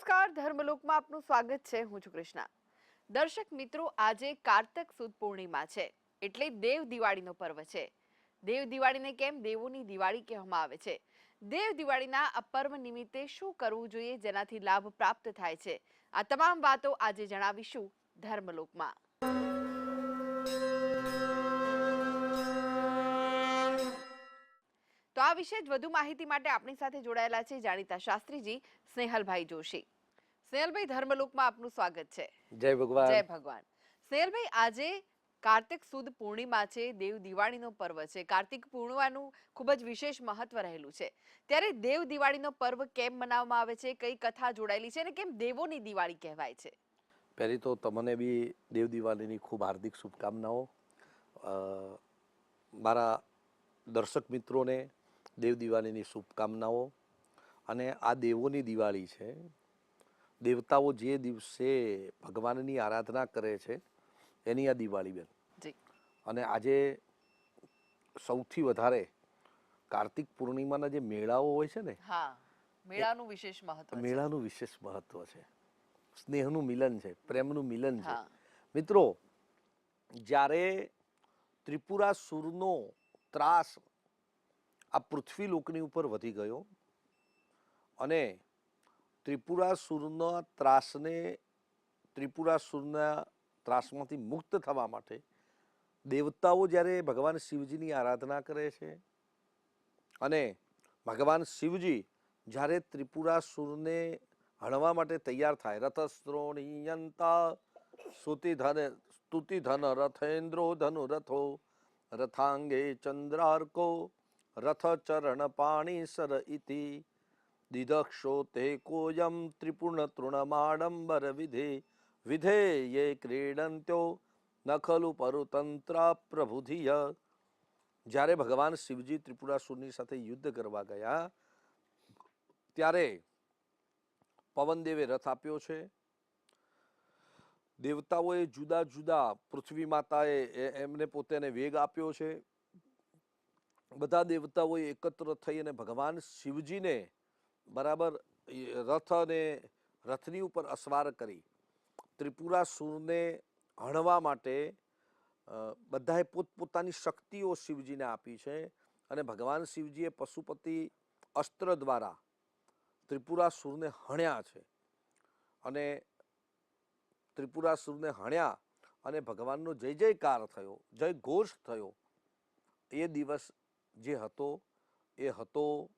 નમસ્કાર, ધર્મલોકમાં આપનું સ્વાગત છે. હું છું કૃષ્ણા. દર્શક મિત્રો, આજે કારતક સુદ પૂર્ણિમા છે, એટલે દેવ દિવાળીનો પર્વ છે. દેવ દિવાળીને કેમ દેવોની દિવાળી કહેવામાં આવે છે? દેવ દિવાળીના આ પર્વ નિમિત્તે શું કરવું જોઈએ જેનાથી લાભ પ્રાપ્ત થાય છે? આ તમામ વાતો આજે જણાવીશું ધર્મલોકમાં. તો આ વિશે જ વધુ માહિતી માટે આપણી સાથે જોડાયેલા છે જાણીતા શાસ્ત્રીજી સ્નેહલભાઈ જોશી. સ્નેહલભાઈ, ધર્મલોકમાં આપનું સ્વાગત છે. જય ભગવાન. જય ભગવાન. સ્નેહલભાઈ, આજે કાર્તિક સુદ પૂર્ણિમા છે, દેવ દિવાળીનો પર્વ છે. કાર્તિક પૂર્ણિમાનું ખૂબ જ વિશેષ મહત્વ રહેલું છે. ત્યારે દેવ દિવાળીનો પર્વ કેમ મનાવવામાં આવે છે, કઈ કથા જોડાયેલી છે અને કેમ દેવોની દિવાળી કહેવાય છે? પહેલી તો તમને બી દેવ દિવાળીની ખૂબ હાર્દિક શુભકામનાઓ. મારા દર્શક મિત્રોને દેવ દિવાળીની શુભકામનાઓ. અને આ દેવોની દિવાળી છે. દેવતાઓ જે દિવસે ભગવાનની આરાધના કરે છે એની આ દિવાળી બેન. જી. અને આજે સૌથી વધારે કાર્તિક પૂર્ણિમાના જે મેળાઓ હોય છે ને, હા, મેળાનું વિશેષ મહત્વ છે. મેળાનું વિશેષ મહત્વ છે. સ્નેહનું મિલન છે, પ્રેમનું મિલન છે. હા. મિત્રો, જ્યારે ત્રિપુરાસુરનો ત્રાસ આ પૃથ્વી લોકની ઉપર વધી ગયો અને ત્રિપુરાસુરના ત્રાસમાંથી મુક્ત થવા માટે દેવતાઓ જ્યારે ભગવાન શિવજીની આરાધના કરે છે અને ભગવાન શિવજી જ્યારે ત્રિપુરાસુરને હણવા માટે તૈયાર થાય, રથસ્ત્રોણિયંતા સ્તુતિધન રથેન્દ્રો ધનુરથો રથાંગે ચંદ્રાર્કો રથચરણ પાણીસર ઇતિ દિદક્ષો તે કોયમ ત્રિપુર્ણ તૃણમાડંબર વિધેયે ક્રીડંત્યો ન ખલુ પરુતંત્ર પ્રભુધિય. જ્યારે ભગવાન શિવજી ત્રિપુરાસુરની સાથે યુદ્ધ કરવા ગયા ત્યારે પવનદેવે રથ આપ્યો છે. દેવતાઓએ જુદા જુદા, પૃથ્વી માતાએ એમને પોતાને વેગ આપ્યો છે. બધા દેવતાઓએ એકત્ર થઈ અને ભગવાન શિવજીને બરાબર રથની ઉપર અસવાર કરી ત્રિપુરાસુરને હણવા માટે બધાએ પોતપોતાની શક્તિઓ શિવજીને આપી છે. અને ભગવાન શિવજીએ પશુપતિ અસ્ત્ર દ્વારા ત્રિપુરાસુરને હણ્યા છે. અને ત્રિપુરાસુરને હણ્યા અને ભગવાનનો જય જયકાર થયો, જય ઘોષ થયો. એ દિવસ જે હતો એ હતો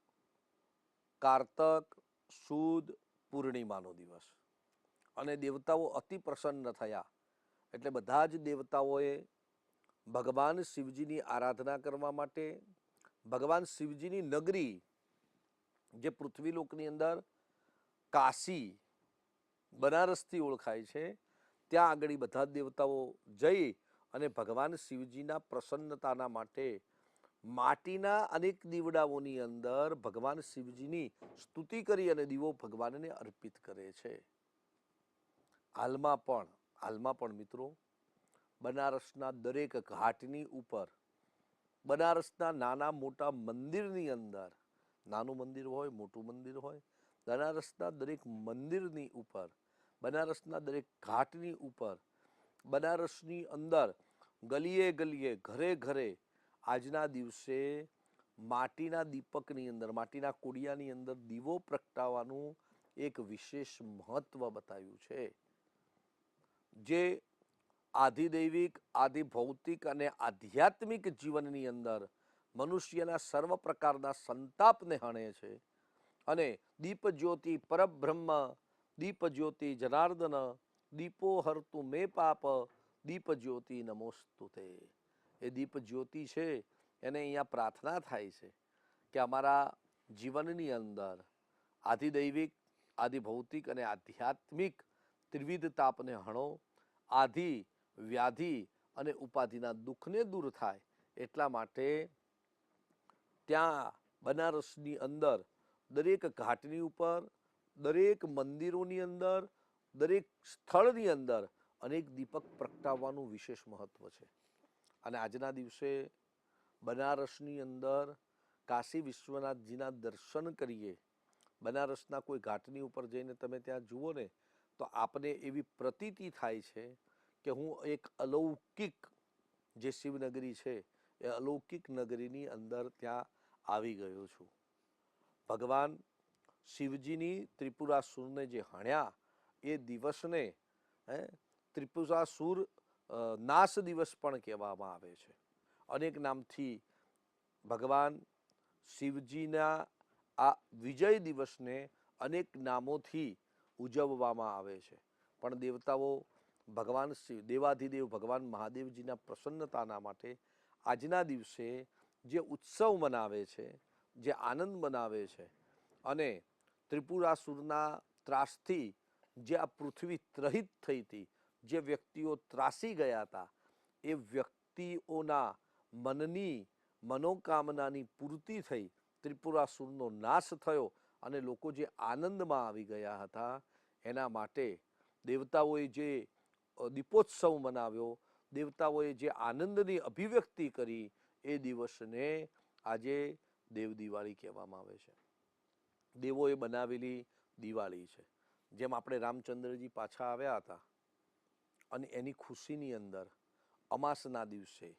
કારતક સુદ પૂર્ણિમાનો દિવસ. અને દેવતાઓ અતિ પ્રસન્ન થયા. એટલે બધા જ દેવતાઓએ ભગવાન શિવજીની આરાધના કરવા માટે ભગવાન શિવજીની નગરી જે પૃથ્વીલોકની અંદર કાશી બનારસથી ઓળખાય છે, ત્યાં આગળ બધા દેવતાઓ જઈ અને ભગવાન શિવજીના પ્રસન્નતાના માટે માટીના અનેક દીવડાઓની અંદર ભગવાન શિવજીની સ્તુતિ કરી અને દીવો ભગવાનને અર્પિત કરે છે. હાલમાં પણ મિત્રો, બનારસના દરેક ઘાટની ઉપર, બનારસના નાના મોટા મંદિરની અંદર, નાનું મંદિર હોય મોટું મંદિર હોય, બનારસના દરેક મંદિરની ઉપર, બનારસના દરેક ઘાટની ઉપર, બનારસની અંદર ગલીએ ગલીએ, ઘરે ઘરે આજના દિવસે માટીના દીપકની અંદર, માટીના કોડિયાની અંદર દીવો પ્રગટાવવાનું એક વિશેષ મહત્વ બતાવ્યું છે. જે આધિદૈવિક, આધિભૌતિક અને આધ્યાત્મિક જીવનની અંદર મનુષ્યના સર્વ પ્રકારના સંતાપને હણે છે. અને દીપ જ્યોતિ પરબ્રહ્મ, દીપ જ્યોતિ જનાર્દન, દીપો હરતુ મે પાપ, દીપ જ્યોતિ નમોસ્તુતે. એ દીપ જ્યોતિ છે એને અહીંયા પ્રાર્થના થાય છે કે અમારા જીવનની અંદર આધિદૈવિક, આધિભૌતિક અને આધ્યાત્મિક ત્રિવિધ તાપને હણો. આધિ, વ્યાધિ અને ઉપાધિના દુઃખને દૂર થાય એટલા માટે ત્યાં બનારસની અંદર દરેક ઘાટની ઉપર, દરેક મંદિરોની અંદર, દરેક સ્થળની અંદર અનેક દીપક પ્રગટાવવાનું વિશેષ મહત્વ છે. અને આજના દિવસે બનારસની અંદર કાશી વિશ્વનાથજીના દર્શન કરીએ બનારસના કોઈ ઘાટની ઉપર જઈને તમે ત્યાં જુઓ ને તો આપને એવી પ્રતીતિ થાય છે કે હું એક અલૌકિક જે શિવનગરી છે એ અલૌકિક નગરીની અંદર ત્યાં આવી ગયો છું. ભગવાન શિવજીની ત્રિપુરાસુરને જે હણ્યા એ દિવસને ત્રિપુરાસુર નાશ દિવસ પણ કહેવામાં આવે છે. અનેક નામથી ભગવાન શિવજીના આ વિજય દિવસને અનેક નામોથી ઉજવવામાં આવે છે. પણ દેવતાઓ ભગવાન શિવ દેવાધિદેવ ભગવાન મહાદેવજીના પ્રસન્નતાના માટે આજના દિવસે જે ઉત્સવ મનાવે છે, જે આનંદ મનાવે છે અને ત્રિપુરાસુરના ત્રાસથી જે આ પૃથ્વી ત્રહિત થઈ હતી, જે વ્યક્તિઓ ત્રાસી ગયા હતા, એ વ્યક્તિઓના મનની મનોકામનાની પૂર્તિ થઈ, ત્રિપુરાસુરનો નાશ થયો અને લોકો જે આનંદમાં આવી ગયા હતા એના માટે દેવતાઓએ જે દીપોત્સવ મનાવ્યો, દેવતાઓએ જે આનંદની અભિવ્યક્તિ કરી, એ દિવસને આજે દેવ દિવાળી કહેવામાં આવે છે. દેવોએ બનાવેલી દિવાળી છે. જેમ આપણે રામચંદ્રજી પાછા આવ્યા હતા અને એની ખુશીની અંદર અમાસના દિવસે,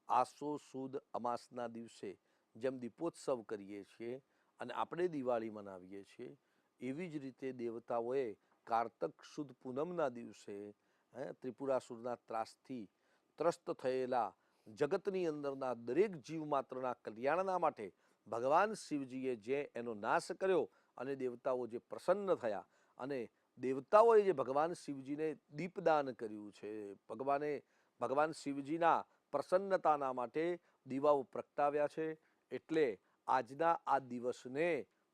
આસો સુદ અમાસના દિવસે જેમ દીપોત્સવ કરીએ છીએ અને આપણે દિવાળી મનાવીએ છીએ, એવી જ રીતે દેવતાઓએ કારતક સુદ પૂનમના દિવસે ત્રિપુરાસુરના ત્રાસથી ત્રસ્ત થયેલા જગતની અંદરના દરેક જીવ માત્રના કલ્યાણના માટે ભગવાન શિવજીએ જે એનો નાશ કર્યો અને દેવતાઓ જે પ્રસન્ન થયા અને દેવતાઓએ જે ભગવાન શિવજીને દીપદાન કર્યું છે, ભગવાન શિવજીના પ્રસન્નતાના માટે દીવાઓ પ્રગટાવ્યા છે. એટલે આજના આ દિવસને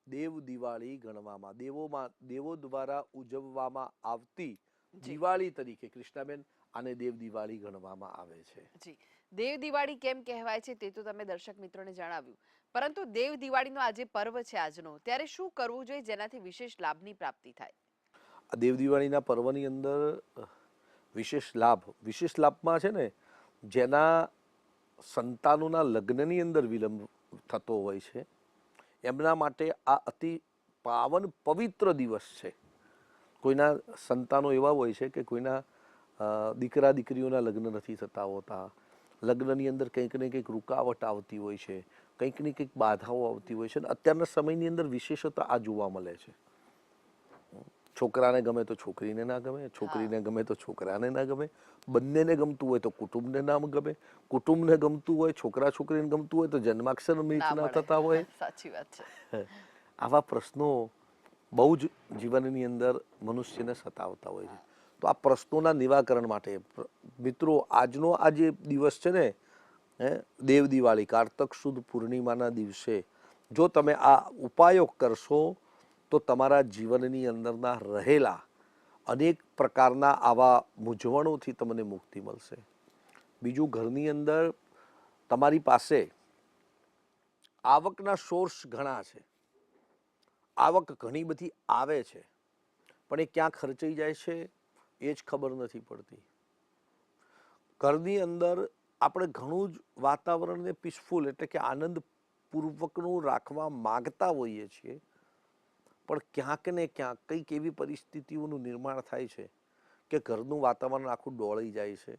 દેવ દિવાળી ગણવામાં, દેવો દ્વારા ઉજવવામાં આવતી દિવાળી તરીકે કૃષ્ણાબેન આને દેવ દિવાળી ગણવામાં આવે છે. જી, દેવ દિવાળી કેમ કહેવાય છે તે તો તમે દર્શક મિત્રોને જણાવ્યું, પરંતુ દેવ દિવાળીનો આજે પર્વ છે આજનો, ત્યારે શું કરવું જોઈએ જેનાથી વિશેષ લાભની પ્રાપ્તિ થાય? આ દેવ દિવાળીના પર્વની અંદર વિશેષ લાભમાં છે ને, જેના સંતાનોના લગ્નની અંદર વિલંબ થતો હોય છે એમના માટે આ અતિ પાવન પવિત્ર દિવસ છે. કોઈના સંતાનો એવા હોય છે કે કોઈના દીકરા દીકરીઓના લગ્ન નથી થતા હોતા, લગ્નની અંદર કંઈક ને કંઈક રૂકાવટ આવતી હોય છે, કંઈક ને કંઈક બાધાઓ આવતી હોય છે. અને અત્યારના સમયની અંદર વિશેષતા આ જોવા મળે છે. છોકરાને ગમે તો છોકરીને ના ગમે, છોકરીને ગમે તો છોકરાને ના ગમે, બંનેને ગમતું હોય તો કુટુંબને ના ગમે, કુટુંબને ગમતું હોય, છોકરા છોકરીને ગમતું હોય તો જન્માક્ષર મેચ ના થતા હોય. સાચી વાત છે. આવા પ્રશ્નો બહુ જ જીવનની અંદર મનુષ્યને સતાવતા હોય છે. તો આ પ્રશ્નોના નિરાકરણ માટે મિત્રો આજનો આ જે દિવસ છે ને, દેવ દિવાળી કારતક સુદ પૂર્ણિમાના દિવસે જો તમે આ ઉપાયો કરશો તો તમારા જીવનની અંદરના રહેલા અનેક પ્રકારના આવા મૂંઝવણોથી તમને મુક્તિ મળશે. બીજું, ઘરની અંદર તમારી પાસે આવકના સોર્સ ઘણા છે, આવક ઘણી બધી આવે છે, પણ એ ક્યાં ખર્ચાઈ જાય છે એ જ ખબર નથી પડતી. ઘરની અંદર આપણે ઘણું જ વાતાવરણને પીસફુલ એટલે કે આનંદપૂર્વકનું રાખવા માગતા હોઈએ છીએ, પણ ક્યાંક ને ક્યાંક કંઈક એવી પરિસ્થિતિઓનું નિર્માણ થાય છે કે ઘરનું વાતાવરણ આખું ડોળી જાય છે.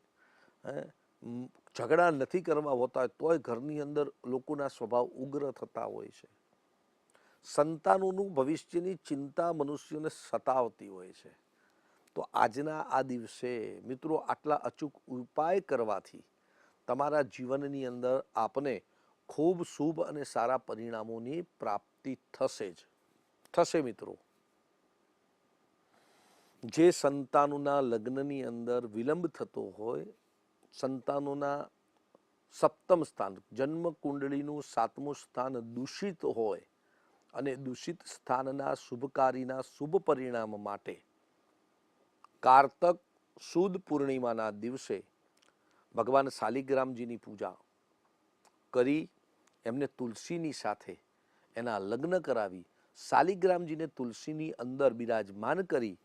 ઝઘડા નથી કરવા હોતા તોય ઘરની અંદર લોકોના સ્વભાવ ઉગ્ર થતા હોય છે. સંતાનોનું ભવિષ્યની ચિંતા મનુષ્યને સતાવતી હોય છે. તો આજના આ દિવસે મિત્રો આટલા અચૂક ઉપાય કરવાથી તમારા જીવનની અંદર આપને ખૂબ શુભ અને સારા પરિણામોની પ્રાપ્તિ થશે મિત્રો. જે સંતાનોના લગ્નની અંદર વિલંબ થતો હોય, સંતાનોના સપ્તમ સ્થાન જન્મ કુંડળીનું 7મું સ્થાન દૂષિત હોય અને દૂષિત સ્થાનના શુભકારીના શુભ પરિણામ માટે કારતક સુદ પૂર્ણિમાના દિવસે ભગવાન શાલિગ્રામજીની પૂજા કરી એમને તુલસીની સાથે એના લગ્ન કરાવી શાલિગ્રામજીને તુલસીની અંદર બિરાજમાન કરી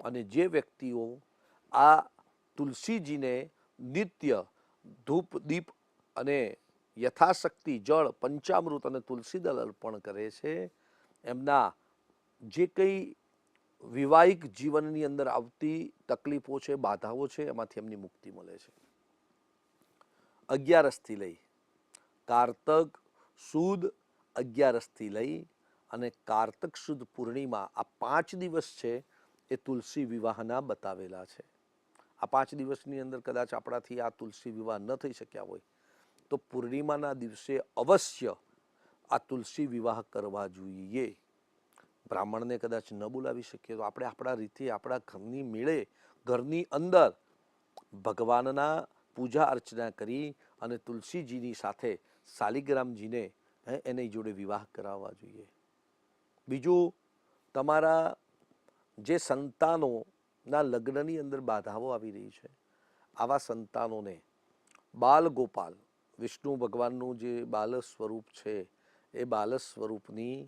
અને જે વ્યક્તિઓ આ તુલસીજીને નિત્ય ધૂપ દીપ અને યથાશક્તિ જળ પંચામૃત અને તુલસી દળ અર્પણ કરે છે, એમના જે કંઈ વિવાહિક જીવનની અંદર આવતી તકલીફો છે, બાધાઓ છે, એમાંથી એમની મુક્તિ મળે છે. 11થી લઈ કારતક સુદ 11થી લઈ અને કારતક સુદ પૂર્ણિમા આ 5 દિવસ છે એ તુલસી વિવાહના બતાવેલા છે. આ 5 દિવસની અંદર કદાચ આપણાથી આ તુલસી વિવાહ ન થઈ શક્યા હોય તો પૂર્ણિમાના દિવસે અવશ્ય આ તુલસી વિવાહ કરવા જોઈએ. બ્રાહ્મણને કદાચ ન બોલાવી શકીએ તો આપણે આપણા રીતે આપણા ઘરની મેળે ઘરની અંદર ભગવાનના પૂજા અર્ચના કરી અને તુલસીજીની સાથે શાલિગ્રામજીને એની જોડે વિવાહ કરાવવા જોઈએ. બીજું, તમારા જે સંતાનોના લગ્નની અંદર બાધાઓ આવી રહી છે, આવા સંતાનોને બાલ ગોપાલ વિષ્ણુ ભગવાનનું જે બાલ સ્વરૂપ છે એ બાલ સ્વરૂપની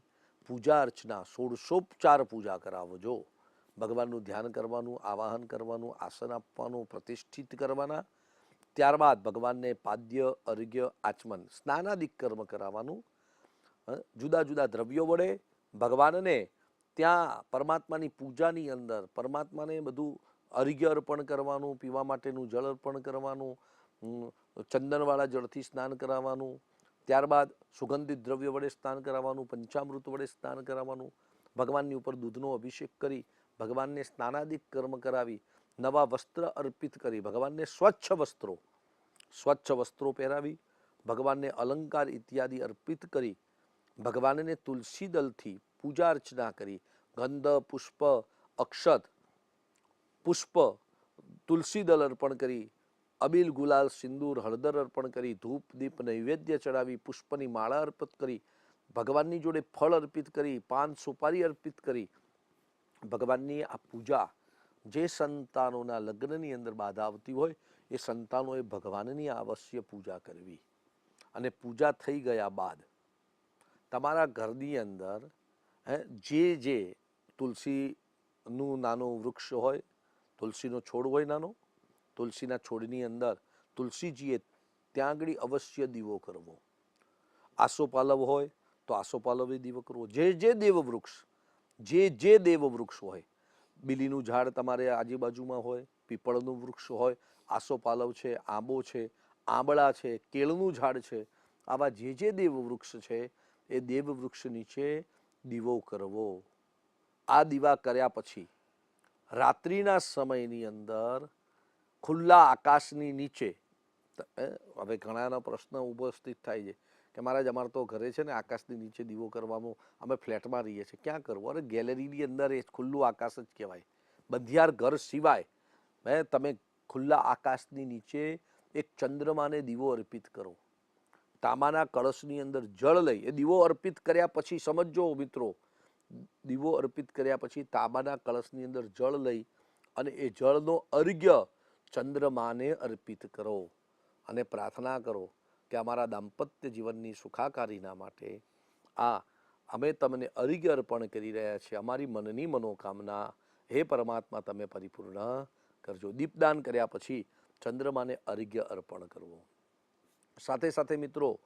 પૂજા અર્ચના 16 પૂજા કરાવજો. ભગવાનનું ધ્યાન કરવાનું, આવાહન કરવાનું, આસન આપવાનું, પ્રતિષ્ઠિત કરવાના, ત્યારબાદ ભગવાનને પાદ્ય અર્ઘ્ય આચમન સ્નાનાદિક કર્મ કરાવવાનું. જુદા જુદા દ્રવ્યો વડે ભગવાનને ત્યાં પરમાત્માની પૂજાની અંદર પરમાત્માને બધું અર્ઘ્ય અર્પણ કરવાનું, પીવા માટેનું જળ અર્પણ કરવાનું, ચંદનવાળા જળથી સ્નાન કરાવવાનું, ત્યારબાદ સુગંધિત દ્રવ્ય વડે સ્નાન કરાવવાનું, પંચામૃત વડે સ્નાન કરાવવાનું, ભગવાનની ઉપર દૂધનો અભિષેક કરી ભગવાનને સ્નાનાદિક કર્મ કરાવી, નવા વસ્ત્ર અર્પિત કરી ભગવાનને સ્વચ્છ વસ્ત્રો પહેરાવી, ભગવાનને અલંકાર ઇત્યાદિ અર્પિત કરી, ભગવાનને તુલસી દલથી પૂજા અર્ચના કરી, ગંધ પુષ્પ અક્ષત પુષ્પ તુલસી દલ અર્પણ કરી, અબીલ ગુલાલ સિંદૂર હળદર અર્પણ કરી, ધૂપ દીપ નૈવેદ્ય ચડાવી, પુષ્પની માળા અર્પિત કરી, ભગવાનની જોડે ફળ અર્પિત કરી, પાન સુપારી અર્પિત કરી, ભગવાનની આ પૂજા જે સંતાનોના લગ્નની અંદર બાધા આવતી હોય એ સંતાનોએ ભગવાનની અવશ્ય પૂજા કરવી. અને પૂજા થઈ ગયા બાદ તમારા ઘરની અંદર જે તુલસીનું નાનું વૃક્ષ હોય, તુલસીનો છોડ હોય નાનો, તુલસીના છોડની અંદર તુલસીજીએ ત્યાં આગળ અવશ્ય દીવો કરવો. આસોપાલવ હોય તો આસોપાલવે દીવો કરવો. જે દેવ વૃક્ષ હોય, બીલીનું ઝાડ તમારે આજુબાજુમાં હોય, પીપળનું વૃક્ષ હોય, આસોપાલવ છે, આંબો છે, આંબળા છે, કેળનું ઝાડ છે, આવા જે દેવ વૃક્ષ છે એ દેવ વૃક્ષ નીચે દીવો કરવો. આ દીવા કર્યા પછી રાત્રિના સમયની અંદર ખુલ્લા આકાશની નીચે, હવે ઘણાનો પ્રશ્ન ઉપસ્થિત થાય છે કે મહારાજ અમારે તો ઘરે છે ને આકાશની નીચે દીવો કરવાનો, અમે ફ્લેટમાં રહીએ છીએ, ક્યાં કરવો? અરે ગેલેરીની અંદર એ ખુલ્લું આકાશ જ કહેવાય. બંધિયાર ઘર સિવાય તમે ખુલ્લા આકાશની નીચે એક ચંદ્રમાને દીવો અર્પિત કરો. તાંબાના કળશની અંદર જળ લઈ એ દીવો અર્પિત કર્યા પછી, સમજો મિત્રો, દીવો અર્પિત કર્યા પછી તાંબાના કળશની અંદર જળ લઈ અને એ જળનો અર્ઘ્ય ચંદ્રમાને અર્પિત કરો અને પ્રાર્થના કરો કે અમારા દાંપત્ય જીવનની સુખાકારીના માટે આ અમે તમને અર્ઘ્ય અર્પણ કરી રહ્યા છીએ. અમારી મનની મનોકામના હે પરમાત્મા તમે પરિપૂર્ણ કરજો. દીપદાન કર્યા પછી ચંદ્રમાને અર્ઘ્ય અર્પણ કરવું. સાથે સાથે મિત્રો,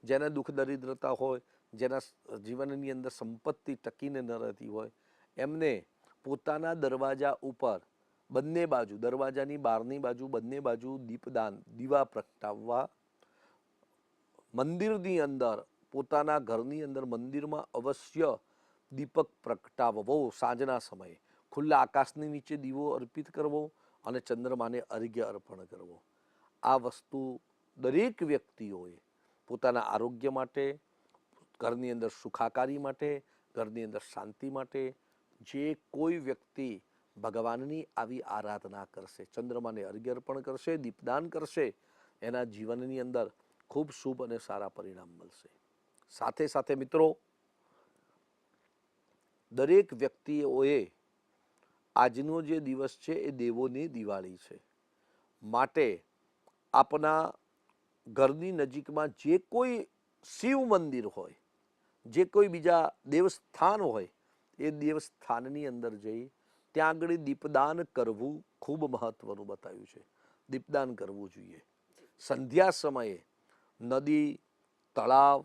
જેને દુઃખ દરિદ્રતા હોય, જેના જીવનની અંદર સંપત્તિ ટકીને ન રહેતી હોય, એમને પોતાના દરવાજા ઉપર બંને બાજુ, દરવાજાની બહારની બાજુ બંને બાજુ દીપદાન દીવા પ્રગટાવવા. મંદિરની અંદર, પોતાના ઘરની અંદર મંદિરમાં અવશ્ય દીપક પ્રગટાવવો. સાંજના સમયે ખુલ્લા આકાશની નીચે દીવો અર્પિત કરવો અને ચંદ્રમાને અર્ઘ્ય અર્પણ કરવો. આ વસ્તુ દરેક વ્યક્તિઓએ પોતાના આરોગ્ય માટે, ઘરની અંદર સુખાકારી માટે, ઘરની અંદર શાંતિ માટે, જે કોઈ વ્યક્તિ ભગવાનની આવી આરાધના કરશે, ચંદ્રમાને અર્ઘ્ય અર્પણ કરશે, દીપદાન કરશે, એના જીવનની અંદર ખૂબ શુભ અને સારા પરિણામ મળશે. સાથે સાથે મિત્રો, દરેક વ્યક્તિઓએ આજનો જે દિવસ છે એ દેવોની દિવાળી છે, માટે આપના ઘરની નજીકમાં જે કોઈ શિવ મંદિર હોય, જે કોઈ બીજા દેવસ્થાન હોય, એ દેવસ્થાનની અંદર જઈ ત્યાં આગળ દીપદાન કરવું ખૂબ મહત્વનું બતાવ્યું છે. દીપદાન કરવું જોઈએ. સંધ્યા સમયે નદી, તળાવ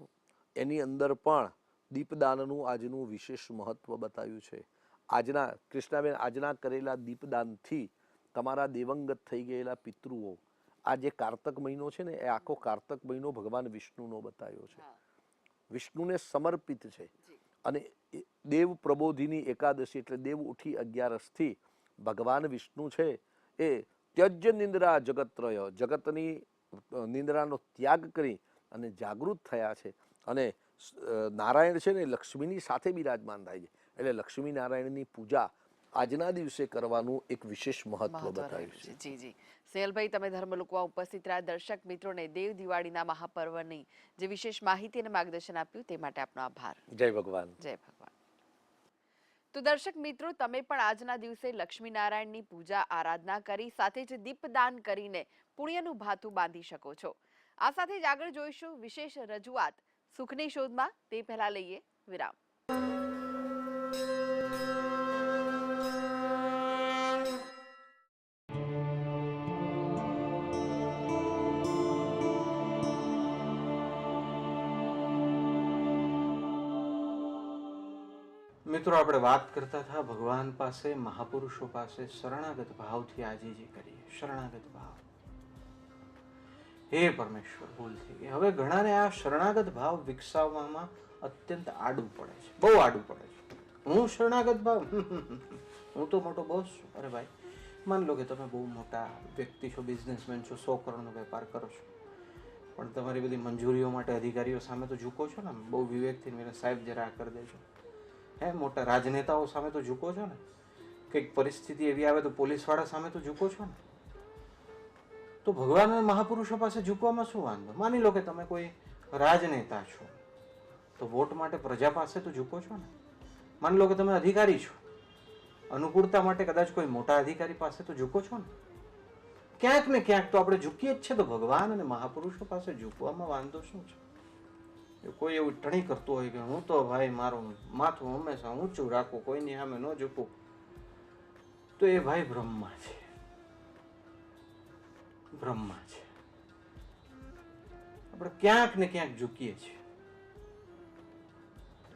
એની અંદર પણ દીપદાનનું આજનું વિશેષ મહત્વ બતાવ્યું છે. આજના કૃષ્ણાબેન, આજના કરેલા દીપદાનથી તમારા દેવંગત થઈ ગયેલા પિતૃઓ, આ જે કારતક મહિનો છે ને, એ આખો કારતક મહિનો ભગવાન વિષ્ણુનો બતાવ્યો છે. વિષ્ણુને સમર્પિત છે. અને દેવ પ્રબોધિની એકાદશી એટલે દેવ ઉઠી 11થી ભગવાન વિષ્ણુ છે એ ત્યજ્ય નિંદ્રા જગત્રય, જગતની નિંદ્રાનો ત્યાગ કરી અને જાગૃત થયા છે. અને નારાયણ છે ને લક્ષ્મીની સાથે બિરાજમાન થાય છે. એટલે લક્ષ્મી નારાયણની પૂજા આજના દિવસે કરવાનું એક વિશેષ મહત્વ બતાવ્યું છે. જી જી સ્નેહલભાઈ, તમે ધર્મલોકમાં ઉપસ્થિત રહ્યા દર્શક મિત્રોને દેવ દિવાળીના મહાપર્વની જે વિશેષ માહિતી અને માર્ગદર્શન આપ્યું તે માટે આપનો આભાર. જય ભગવાન. જય ભગવાન. તો દર્શક મિત્રો, તમે પણ આજના દિવસે લક્ષ્મી નારાયણની પૂજા આરાધના કરી સાથે જ દીપદાન કરીને પુણ્યનું ભાથું બાંધી શકો છો. આ સાથે જ આગળ જોઈશું વિશેષ રજૂઆત સુખની શોધમાં. તે પહેલા લઈએ વિરામ. મિત્રો, આપણે વાત કરતા હતા ભગવાન પાસે, મહાપુરુષો પાસે શરણાગત ભાવથી આજે જે કરીએ, શરણાગત ભાવ. હે પરમેશ્વર, ભૂલ થઈ ગઈ. હવે ઘણાને આ શરણાગત ભાવ વિકસાવવામાં અત્યંત આડું પડે છે, બહુ આડું પડે છે. હું શરણાગત ભાવ, હું તો મોટો બોસ છું. અરે ભાઈ, માન લો કે તમે બહુ મોટા વ્યક્તિ છો, બિઝનેસમેન છો, 100 કરોડનો વેપાર કરો છો, પણ તમારી બધી મંજૂરીઓ માટે અધિકારીઓ સામે તો ઝૂકો છો ને. બહુ વિવેકથી મેરે સાહેબ જરા આ કરી દેજો. મોટા રાજનેતાઓ સામે તો ઝૂકો છો ને. કંઈક પરિસ્થિતિ એવી આવે તો પોલીસવાળા સામે તો ઝૂકો છો ને. તો ભગવાન અને મહાપુરુષો પાસે ઝૂકવામાં શું વાંધો? માની લો કે તમે કોઈ રાજનેતા છો તો વોટ માટે પ્રજા પાસે તો ઝૂકો છો ને. માની લો કે તમે અધિકારી છો, અનુકૂળતા માટે કદાચ કોઈ મોટા અધિકારી પાસે તો ઝૂકો છો ને. ક્યાંક ને ક્યાંક તો આપણે ઝૂકીએ જ છે. તો ભગવાન અને મહાપુરુષો પાસે ઝૂકવામાં વાંધો શું છે? કોઈ એવું ટણી કરતું હોય કે હું તો ભાઈ મારું માથું હંમેશા ઊંચું રાખું, કોઈની સામે ન ઝૂકું, તો એ ભાઈ બ્રહ્મા છે. બ્રહ્મા છે. આપણે ક્યાંક ને ક્યાંક ઝૂકીએ છીએ.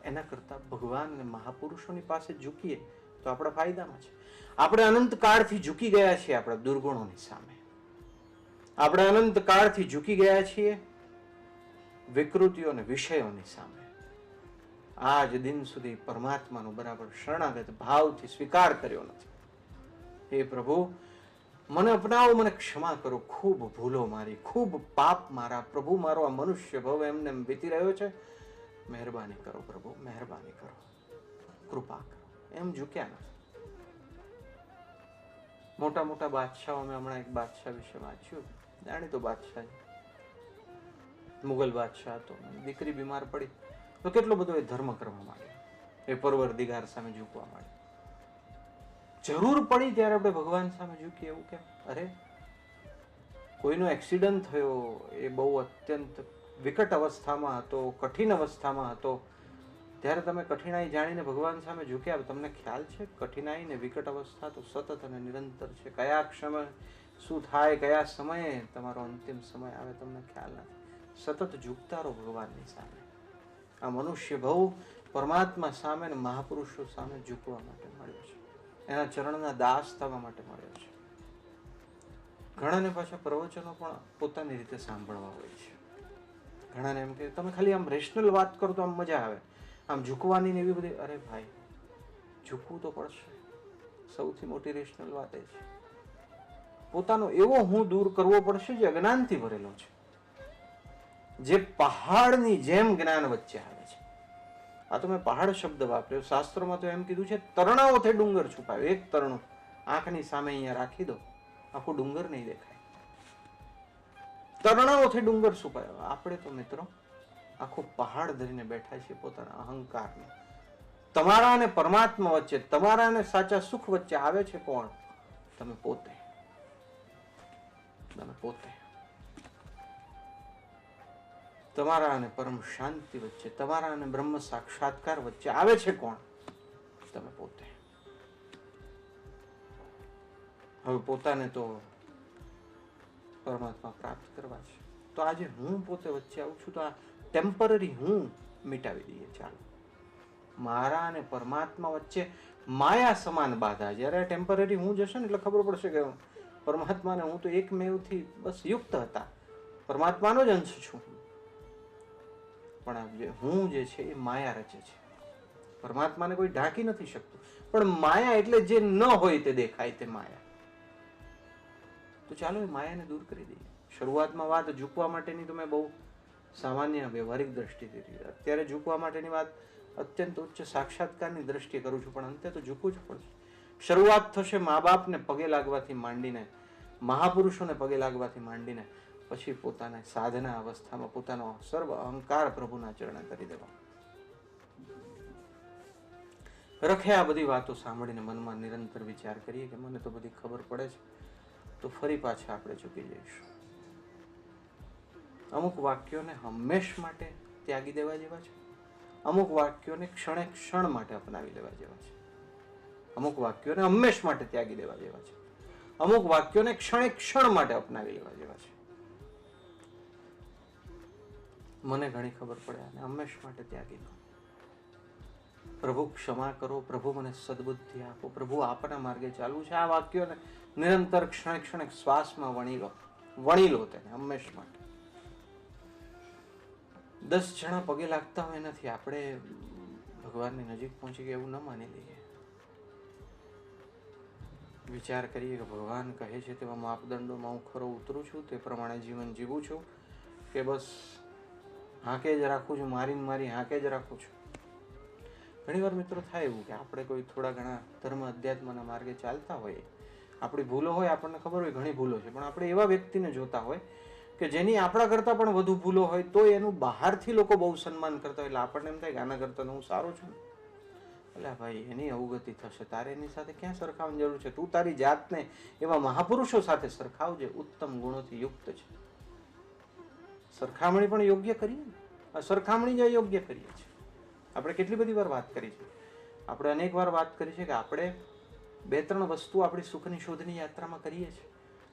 એના કરતા ભગવાન અને મહાપુરુષોની પાસે ઝૂકીએ તો આપણા ફાયદામાં છે. આપણે અનંત કાળથી ઝૂકી ગયા છીએ આપણા દુર્ગુણોની સામે. આપણે અનંત કાળથી ઝૂકી ગયા છીએ વિકૃતિઓ અને વિષયોની સામે. આજ દિન સુધી પરમાત્માનો બરાબર શરણાગત ભાવથી સ્વીકાર કર્યો નથી. હે પ્રભુ, મને અપનાવો, મને ક્ષમા કરો. ખૂબ ભૂલો મારી, ખૂબ પાપ મારા. પ્રભુ, મારો આ મનુષ્ય ભવ એમને એમ વીતી રહ્યો છે. મહેરબાની કરો પ્રભુ, મહેરબાની કરો, કૃપા કરો. એમ ઝૂક્યા નથી. મોટા મોટા બાદશાહો, મેં હમણાં એક બાદશાહ વિશે વાંચ્યું, જાણીતો બાદશાહ, મુગલ બાદશાહ હતો. દીકરી બીમાર પડી તો કેટલો બધો એ ધર્મ કરવા માંડ્યો, એ પરવરદિગાર સામે ઝૂકવા માંડ્યો. જરૂર પડી ત્યારે આપણે ભગવાન સામે ઝૂકીએ એવું કેમ? અરે, કોઈનો એક્સિડન્ટ થયો, એ બહુ અત્યંત વિકટ અવસ્થામાં હતો, કઠિન અવસ્થામાં હતો, ત્યારે તમે કઠિનાઈ જાણીને ભગવાન સામે ઝૂક્યા. તમને ખ્યાલ છે કઠિનાઈ ને વિકટ અવસ્થા તો સતત અને નિરંતર છે. કયા ક્ષમે શું થાય, કયા સમયે તમારો અંતિમ સમય આવે તમને ખ્યાલ નથી. સતત ઝૂકતા રહો ભગવાનની સામે. આ મનુષ્ય બહુ પરમાત્મા સામે અને મહાપુરુષો સામે ઝૂકવા માટે મળ્યો છે, એના ચરણના દાસ થવા માટે મળ્યો છે. ઘણાને પાછા પ્રવચનો પણ પોતાની રીતે સાંભળવા હોય છે. ઘણાને એમ કે તમે ખાલી આમ રેશનલ વાત કરો તો આમ મજા આવે, આમ ઝૂકવાની ને એવી બધી. અરે ભાઈ, ઝૂકવું તો પડશે. સૌથી મોટી રેશનલ વાત એ છે પોતાનો એવો હું દૂર કરવો પડશે જે અજ્ઞાનથી ભરેલો છે, જે પહાડની જેમ જ્ઞાન વચ્ચે આવે છે. આ તો મેં પહાડ શબ્દ વાપર્યો. શાસ્ત્રોમાં તો એમ કીધું છે તરણાઓથી ડુંગર છુપાયો. એક તરણું આંખની સામે અહીંયા રાખી દો, આખું ડુંગર નહીં દેખાય. તરણાઓથી ડુંગર છુપાયો. આપણે તો મિત્રો આખું પહાડ ધરીને બેઠા છીએ પોતાના અહંકારને. તમારા અને પરમાત્મા વચ્ચે, તમારા અને સાચા સુખ વચ્ચે આવે છે કોણ? તમે પોતે. તમે પોતે. તમારા અને પરમ શાંતિ વચ્ચે, તમારા અને બ્રહ્મ સાક્ષાત્કાર વચ્ચે આવે છે કોણ? તમે પોતે. હવે પોતાને તો પરમાત્મા પ્રાપ્ત કરવા છે, તો આજે હું પોતે વચ્ચે આવું છું, તો આ ટેમ્પરરી હું મિટાવી દઈએ. ચાલો, મારા અને પરમાત્મા વચ્ચે માયા સમાન બાધા. જ્યારે ટેમ્પરરી હું જશે ને એટલે ખબર પડશે કે પરમાત્મા ને હું તો એકમેવથી બસ યુક્ત હતા, પરમાત્માનો જ અંશ છું. પણ આ જે હું જે છે એ માયા રચે છે. પરમાત્માને કોઈ ઢાંકી નથી શકતું. પણ માયા એટલે જે ન હોય તે દેખાય, તે માયા. તો ચાલો એ માયાને દૂર કરી દઈએ. શરૂઆતમાં વાત ઝૂકવા માટેની તો મેં બહુ સામાન્ય વ્યવહારિક દ્રષ્ટિથી કરી. અત્યારે ઝૂકવા માટેની વાત અત્યંત ઉચ્ચ સાક્ષાત્કારની દ્રષ્ટિએ કરું છું, પણ અંતે તો ઝૂકવું જ પડશે. શરૂઆત થશે મા બાપને પગે લાગવાથી માંડીને, મહાપુરુષોને પગે લાગવાથી માંડીને, પછી પોતાના સાધના અવસ્થામાં પોતાનો સર્વ અહંકાર પ્રભુના ચરણે કરી દેવા. રખે આ બધી વાતો સાંભળીને મનમાં નિરંતર વિચાર કરીએ કે મને તો બધી ખબર પડે છે, તો ફરી પાછા આપણે ચૂકી જઈશું. અમુક વાક્યોને હંમેશ માટે ત્યાગી દેવા જેવા છે, અમુક વાક્યોને ક્ષણે ક્ષણ માટે અપનાવી લેવા જેવા છે, અમુક વાક્યોને હંમેશ માટે ત્યાગી દેવા જેવા છે, અમુક વાક્યોને ક્ષણે ક્ષણ માટે અપનાવી લેવા જેવા છે. મને ઘણી ખબર પડે અને હંમેશ માટે ત્યાગી દો. પ્રભુ ક્ષમા કરો, પ્રભુ મને સદબુદ્ધિ આપો, પ્રભુ આપના માર્ગે ચાલવું છે. આ વાક્યોને નિરંતર ક્ષણે ક્ષણે શ્વાસમાં વણી લો તેને હંમેશ માટે. 10 જણા પગે લાગતા હોય નથી, આપણે ભગવાનની નજીક પહોંચી ગયા એવું ન માની લઈએ. વિચાર કરીએ કે ભગવાન કહે છે તેવા માપદંડોમાં હું ખરો ઉતરું છું, તે પ્રમાણે જીવન જીવું છું, કે બસ હાંકે જ રાખું છું, મારી હાંકે જ રાખું છું. ઘણી વાર મિત્રો થાય એવું કે આપણે કોઈ થોડા ઘણા ધર્મ અધ્યાત્મના માર્ગે ચાલતા હોઈએ, આપણી ભૂલો હોય, આપણને ખબર હોય ઘણી ભૂલો છે, પણ આપણે એવા વ્યક્તિને જોતા હોય કે જેની આપણા કરતાં પણ વધુ ભૂલો હોય તો એનું બહારથી લોકો બહુ સન્માન કરતા હોય, એટલે આપણને એમ થાય કે આના કરતાં હું સારો છું. એટલે ભાઈ એની અવગતિ થશે, તારે એની સાથે ક્યાં સરખાવવાની જરૂર છે? તું તારી જાતને એવા મહાપુરુષો સાથે સરખાવજે, ઉત્તમ ગુણોથી યુક્ત છે. સરખામણી પણ યોગ્ય કરીએ ને, સરખામણી જ અયોગ્ય કરીએ છીએ. આપણે કેટલી બધી વાર વાત કરી છે, આપણે અનેક વાર વાત કરી છે કે આપણે 2-3 વસ્તુ આપણી સુખની શોધની યાત્રામાં કરીએ છીએ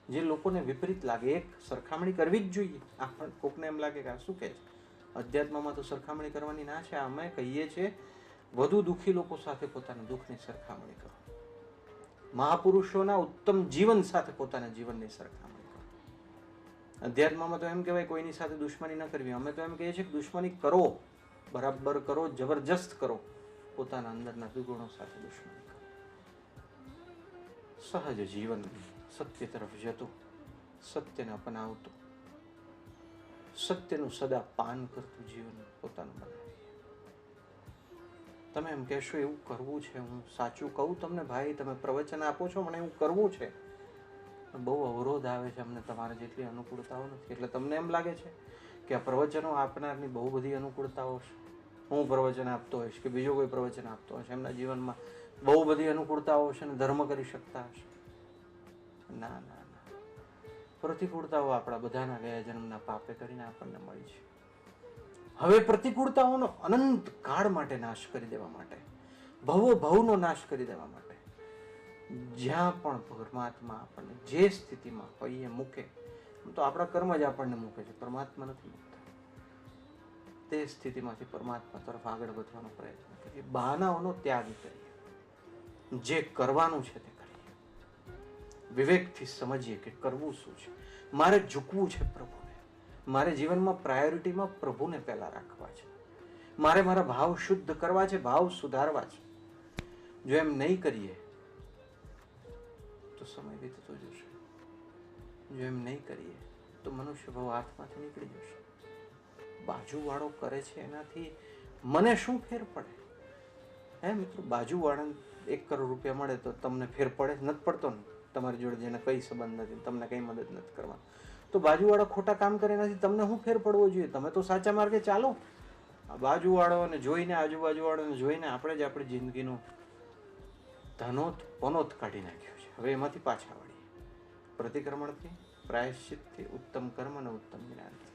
જે લોકોને વિપરીત લાગે. એક, સરખામણી કરવી જ જોઈએ. આપણને કોકને એમ લાગે કે આ શું કહે છે, અધ્યાત્મમાં તો સરખામણી કરવાની ના છે. અમે કહીએ છીએ વધુ દુઃખી લોકો સાથે પોતાના દુઃખની સરખામણી કરો, મહાપુરુષોના ઉત્તમ જીવન સાથે પોતાના જીવનની સરખામણી કરો. અધ્યાત્મમાં તો એમ કહેવાય કોઈની સાથે દુશ્મની ન કરવી. અમે તો એમ કહીએ છીએ કે દુશ્મની કરો, બરાબર કરો, જબરજસ્ત કરો, પોતાના અંદરના દુર્ગુણો સાથે દુશ્મની કરો. સહજ જીવન સત્ય તરફ જતું, સત્યને અપનાવતું, સત્યનું સદા પાન કરતું જીવન પોતાનું બનાવીએ. તમે એમ કહેશો એવું કરવું છે, હું સાચું કહું તમને ભાઈ, તમે પ્રવચન આપો છો, મને એવું કરવું છે, બહુ અવરોધ આવે છે, અમને તમારે જેટલી અનુકૂળતાઓ નથી. એટલે તમને એમ લાગે છે કે આ પ્રવચનો આપનારની બહુ બધી અનુકૂળતાઓ છે, હું પ્રવચન આપતો હોઈશ કે બીજો કોઈ પ્રવચન આપતો હશે, એમના જીવનમાં બહુ બધી અનુકૂળતાઓ હશે અને ધર્મ કરી શકતા હશે. ના ના ના, પ્રતિકૂળતાઓ આપણા બધાના ગયા જન્મના પાપે કરીને આપણને મળી છે. હવે પ્રતિકૂળતાઓનો અનંત કાળ માટે નાશ કરી દેવા માટે, ભવનો નાશ કરી દેવા માટે, જ્યાં પણ પરમાત્મા આપણને જે સ્થિતિમાં હોઈએ મૂકે, તો આપણા કર્મ જ આપણને મૂકે છે, પરમાત્મા નથી મૂકતા. તે સ્થિતિમાંથી પરમાત્મા તરફ આગળ વધવાનો પ્રયત્ન કરીએ. બહાનાઓનો ત્યાગ કરીએ, જે કરવાનું છે તે કરીએ. વિવેકથી સમજીએ કે કરવું શું છે. મારે ઝૂકવું છે પ્રભુને, મારે જીવનમાં પ્રાયોરિટીમાં પ્રભુને પહેલા રાખવા છે, મારે મારા ભાવ શુદ્ધ કરવા છે, ભાવ સુધારવા છે. જો એમ નહીં કરીએ તો સમય વીતતો જશે. જો એમ નહીં કરીએ તો મનુષ્ય ભાવ હાથમાંથી નીકળી જશે. બાજુવાળો કરે છે એનાથી મને શું ફેર પડે? હે મિત્રો, બાજુવાળાને 1 કરોડ રૂપિયા મળે તો તમને ફેર પડે? નથી પડતો ને. તમારી જોડે જેને કઈ સંબંધ નથી, તમને કઈ મદદ નથી કરવાની, તો બાજુવાળા ખોટા કામ કરે એનાથી તમને શું ફેર પડવો જોઈએ? તમે તો સાચા માર્ગે ચાલો. આ બાજુવાળાને જોઈને, આજુબાજુવાળાને જોઈને આપણે જ આપણી જિંદગીનું પનોત કાઢી નાખ્યું છે. હવે એમાંથી પાછા વળીએ, પ્રતિક્રમણથી, પ્રાયશ્ચિતથી, ઉત્તમ કર્મ અને ઉત્તમ જ્ઞાનથી.